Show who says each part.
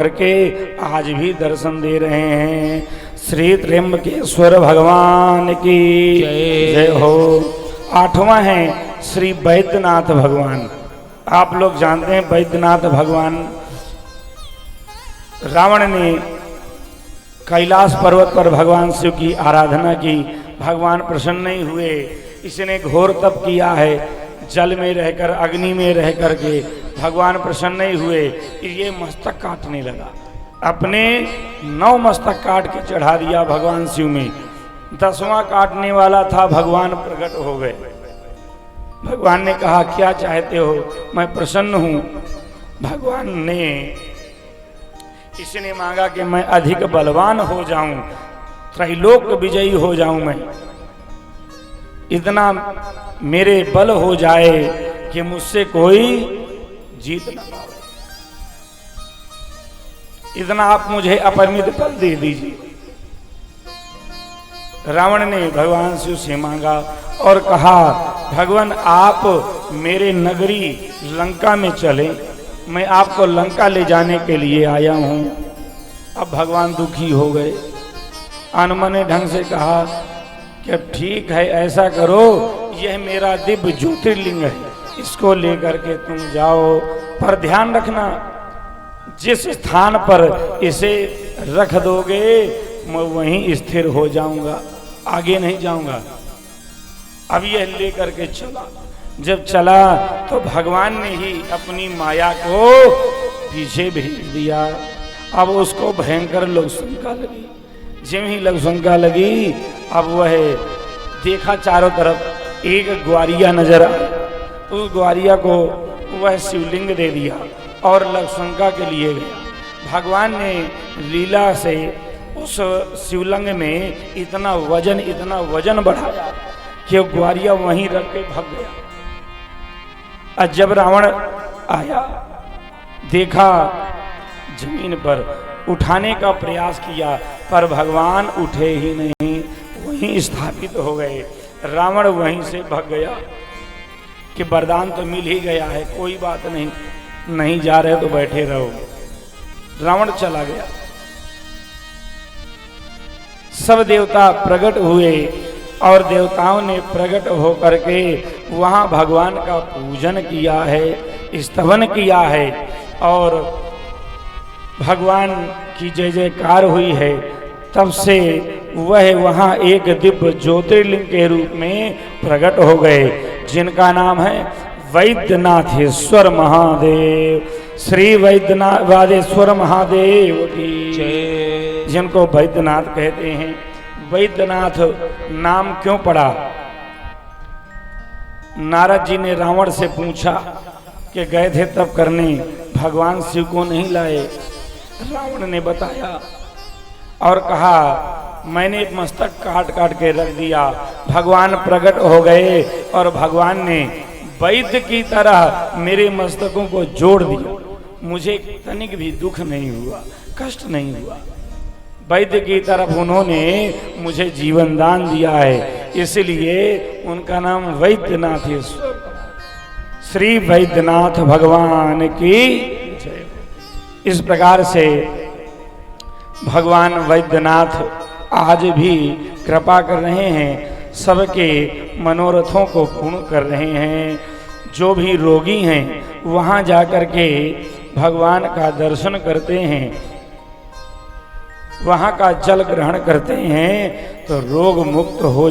Speaker 1: करके आज भी दर्शन दे रहे हैं। श्री त्र्यंबकेश्वर भगवान की जय हो। आठवां है श्री वैद्यनाथ भगवान। आप लोग जानते हैं वैद्यनाथ भगवान, रावण ने कैलाश पर्वत पर भगवान शिव की आराधना की, भगवान प्रसन्न नहीं हुए। इसने घोर तप किया है, जल में रहकर अग्नि में रह करके भगवान प्रसन्न नहीं हुए। ये मस्तक काटने लगा, अपने 9 मस्तक काट के चढ़ा दिया भगवान शिव में। 10वां काटने वाला था, भगवान प्रकट हो गए। भगवान ने कहा क्या चाहते हो, मैं प्रसन्न हूं। भगवान ने इसने मांगा कि मैं अधिक बलवान हो जाऊं, त्रैलोक विजयी हो जाऊं, मैं इतना मेरे बल हो जाए कि मुझसे कोई जीत ना पाए, इतना आप मुझे अपरिमित बल दे दीजिए। रावण ने भगवान शिव से मांगा और कहा भगवान आप मेरे नगरी लंका में चले, मैं आपको लंका ले जाने के लिए आया हूं। अब भगवान दुखी हो गए, अनमने ढंग से कहा कि ठीक है ऐसा करो, यह मेरा दिव्य ज्योतिर्लिंग है, इसको लेकर के तुम जाओ, पर ध्यान रखना जिस स्थान पर इसे रख दोगे मैं वहीं स्थिर हो जाऊंगा, आगे नहीं जाऊंगा। अब यह लेकर के चला। जब चला तो भगवान ने ही अपनी माया को पीछे भेज दिया। अब उसको भयंकर लोकशंका लगी। जिम ही लोकशंका लगी, अब वह देखा चारों तरफ एक ग्वारिया नजर आया। उस ग्वारिया को वह शिवलिंग दे दिया और लोकशंका के लिए गया। भगवान ने लीला से उस शिवलिंग में इतना वजन बढ़ाया कि वो ग्वारिया वहीं रख के भाग गया। और जब रावण आया, देखा जमीन पर, उठाने का प्रयास किया पर भगवान उठे ही नहीं, वहीं स्थापित हो गए। रावण वहीं से भाग गया कि वरदान तो मिल ही गया है, कोई बात नहीं, नहीं जा रहे तो बैठे रहो। रावण चला गया। सब देवता प्रकट हुए और देवताओं ने प्रकट होकर के वहां भगवान का पूजन किया है, स्तवन किया है और भगवान की जय जयकार हुई है। तब से वह वहां एक दिव्य ज्योतिर्लिंग के रूप में प्रकट हो गए, जिनका नाम है वैद्यनाथेश्वर महादेव। श्री वैद्यनाथेश्वर महादेव की जय। जिनको वैद्यनाथ कहते हैं। वैद्यनाथ नाम क्यों पड़ा? नारद जी ने रावण से पूछा कि गए थे तप करने, भगवान शिव को नहीं लाए। रावण ने बताया और कहा मैंने मस्तक काट काट के रख दिया, भगवान प्रकट हो गए और भगवान ने वैद्य की तरह मेरे मस्तकों को जोड़ दिया। मुझे तनिक भी दुख नहीं हुआ, कष्ट नहीं हुआ। वैद्य की तरफ उन्होंने मुझे जीवन दान दिया है, इसलिए उनका नाम वैद्यनाथेश्वर। श्री वैद्यनाथ भगवान की जय। इस प्रकार से भगवान वैद्यनाथ आज भी कृपा कर रहे हैं, सबके मनोरथों को पूर्ण कर रहे हैं। जो भी रोगी हैं वहां जाकर के भगवान का दर्शन करते हैं, वहां का जल ग्रहण करते हैं तो रोग मुक्त हो